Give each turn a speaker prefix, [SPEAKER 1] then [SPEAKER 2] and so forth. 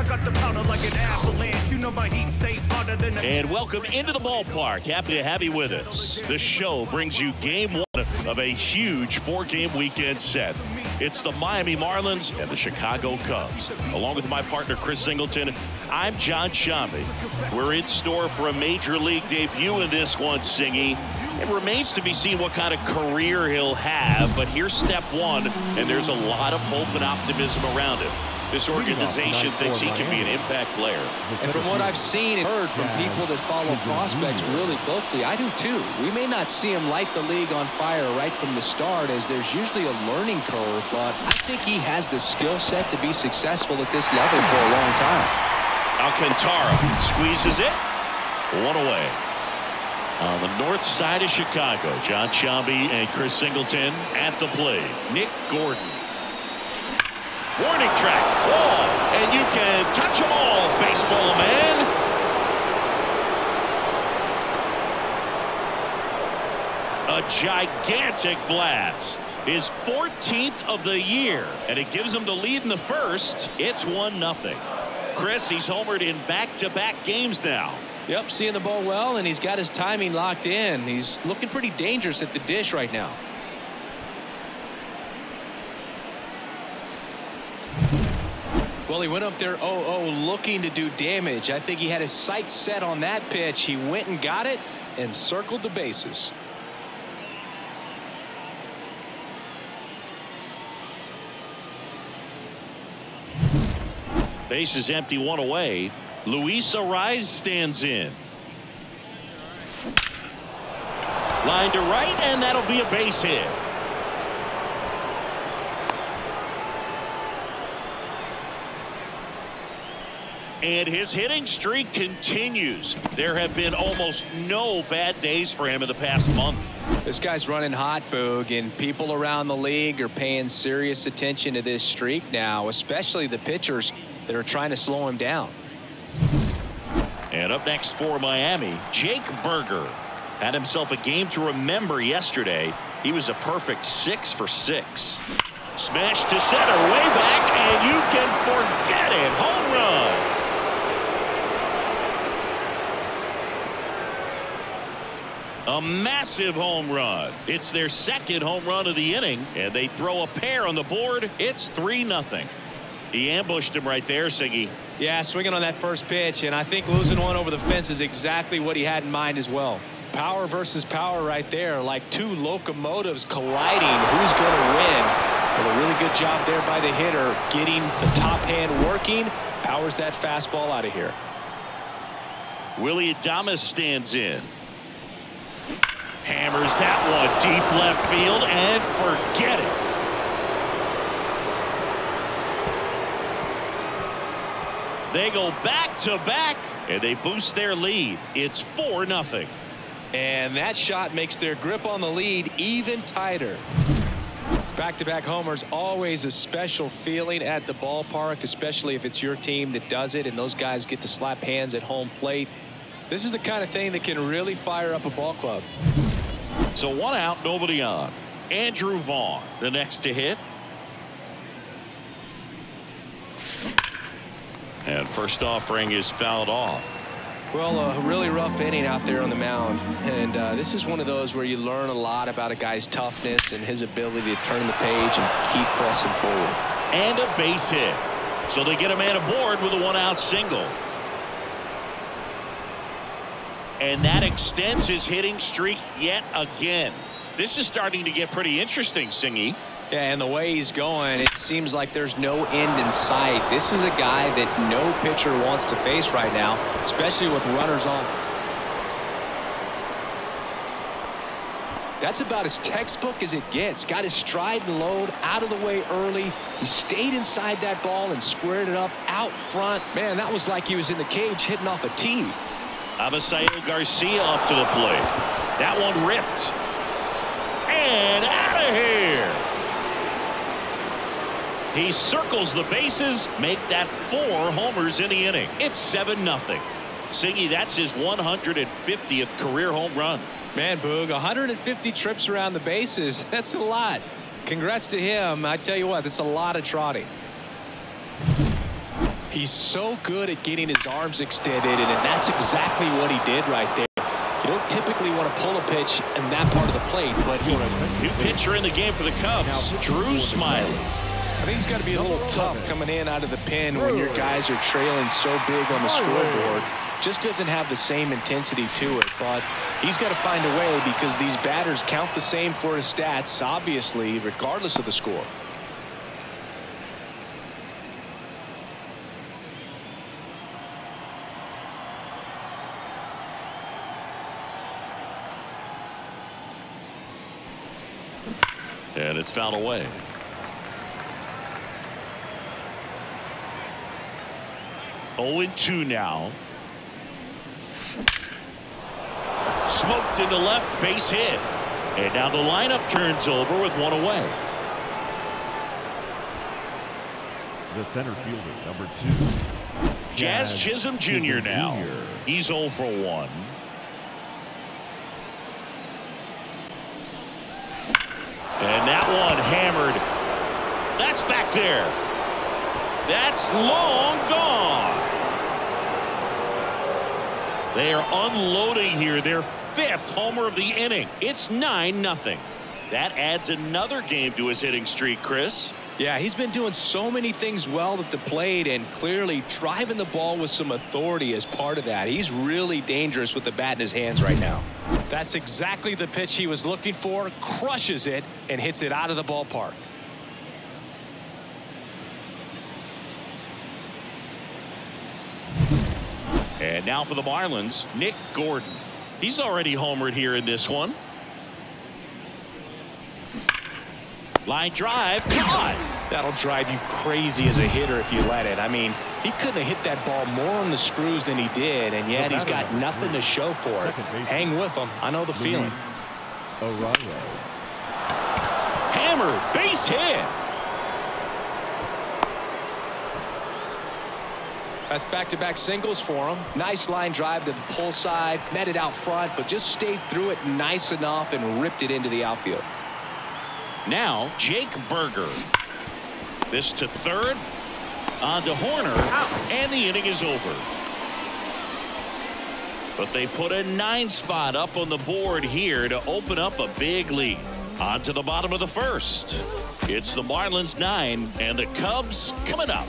[SPEAKER 1] got the powder like an avalanche. You know my heat stays hotter than a...
[SPEAKER 2] And welcome into the ballpark. Happy to have you with us. The show brings you game one of a huge 4-game weekend set. It's the Miami Marlins and the Chicago Cubs. Along with my partner, Chris Singleton, I'm Jon Sciambi. We're in store for a major league debut in this one, Singy. It remains to be seen what kind of career he'll have, but here's step one, and there's a lot of hope and optimism around him. This organization thinks he can be an impact player.
[SPEAKER 3] And from what I've seen and heard from people that follow prospects really closely, I do too. We may not see him light the league on fire right from the start, as there's usually a learning curve, but I think he has the skill set to be successful at this level for a long time.
[SPEAKER 2] Alcantara squeezes it. One away. On the north side of Chicago, Jon Sciambi and Chris Singleton at the plate. Nick Gordon. Warning track, wall, and you can touch them all, baseball man. A gigantic blast. His 14th of the year, and it gives him the lead in the first. It's 1-0. Chris, he's homered in back-to-back games now.
[SPEAKER 3] Yep, seeing the ball well, and he's got his timing locked in. He's looking pretty dangerous at the dish right now. Well, he went up there 0-0 looking to do damage. I think he had his sights set on that pitch. He went and got it and circled the bases.
[SPEAKER 2] Base is empty, one away. Luis Arraez stands in. Line to right, and that'll be a base hit. And his hitting streak continues. There have been almost no bad days for him in the past month.
[SPEAKER 3] This guy's running hot, Boog, and people around the league are paying serious attention to this streak now, especially the pitchers that are trying to slow him down.
[SPEAKER 2] And up next for Miami, Jake Burger had himself a game to remember yesterday. He was a perfect 6 for 6. Smash to center, way back, and you can forget it. Home run. A massive home run. It's their second home run of the inning, and they throw a pair on the board. It's 3-0. He ambushed him right there, Siggy.
[SPEAKER 3] Yeah, swinging on that first pitch, and I think losing one over the fence is exactly what he had in mind as well. Power versus power right there, like two locomotives colliding. Who's going to win? But a really good job there by the hitter, getting the top hand working. Powers that fastball out of here.
[SPEAKER 2] Willy Adames stands in. Hammers that one deep left field, and forget it. They go back-to-back, and they boost their lead. It's 4-0.
[SPEAKER 3] And that shot makes their grip on the lead even tighter. Back-to-back homers, always a special feeling at the ballpark, especially if it's your team that does it and those guys get to slap hands at home plate. This is the kind of thing that can really fire up a ball club.
[SPEAKER 2] So 1 out, nobody on. Andrew Vaughn, the next to hit. And first offering is fouled off.
[SPEAKER 3] Well, a really rough inning out there on the mound. And this is one of those where you learn a lot about a guy's toughness and his ability to turn the page and keep pressing forward.
[SPEAKER 2] And a base hit. So they get a man aboard with a 1-out single. And that extends his hitting streak yet again. This is starting to get pretty interesting, Singy.
[SPEAKER 3] Yeah, and the way he's going, it seems like there's no end in sight. This is a guy that no pitcher wants to face right now, especially with runners on. That's about as textbook as it gets. Got his stride and load out of the way early. He stayed inside that ball and squared it up out front. Man, that was like he was in the cage hitting off a tee.
[SPEAKER 2] Avisail Garcia up to the plate. That one ripped. And out of here. He circles the bases, make that 4 homers in the inning. It's 7-0. Siggy, that's his 150th career home run.
[SPEAKER 3] Man, Boog, 150 trips around the bases. That's a lot. Congrats to him. I tell you what, that's a lot of trotting. He's so good at getting his arms extended, and that's exactly what he did right there. You don't typically want to pull a pitch in that part of the plate, but he...
[SPEAKER 2] New pitcher in the game for the Cubs, Drew Smyly.
[SPEAKER 3] I think he's got to be a little tough coming in out of the pen when your guys are trailing so big on the scoreboard. Just doesn't have the same intensity to it, but he's got to find a way because these batters count the same for his stats, obviously, regardless of the score.
[SPEAKER 2] And it's fouled away. Oh, 2 now. Smoked into left, base hit. And now the lineup turns over with 1 away.
[SPEAKER 4] The center fielder, number 2.
[SPEAKER 2] Jazz Chisholm Jr. now. He's 0 for 1. And that one hammered. That's back there. That's long gone. They are unloading here their 5th homer of the inning. It's 9-0. That adds another game to his hitting streak, Chris.
[SPEAKER 3] Yeah, he's been doing so many things well at the plate and clearly driving the ball with some authority as part of that. He's really dangerous with the bat in his hands right now. That's exactly the pitch he was looking for. Crushes it and hits it out of the ballpark.
[SPEAKER 2] And now for the Marlins, Nick Gordon. He's already homered here in this one. Line drive, caught.
[SPEAKER 3] That'll drive you crazy as a hitter if you let it. I mean, he couldn't have hit that ball more on the screws than he did, and yet he's got nothing to show for it. Hang with him. I know the feeling.
[SPEAKER 2] Hammer, base hit.
[SPEAKER 3] That's back-to-back singles for him. Nice line drive to the pull side, met it out front, but just stayed through it nice enough and ripped it into the outfield.
[SPEAKER 2] Now Jake Burger. This to third. On to Horner. And the inning is over. But they put a 9 spot up on the board here to open up a big lead. On to the bottom of the 1st. It's the Marlins 9 and the Cubs coming up.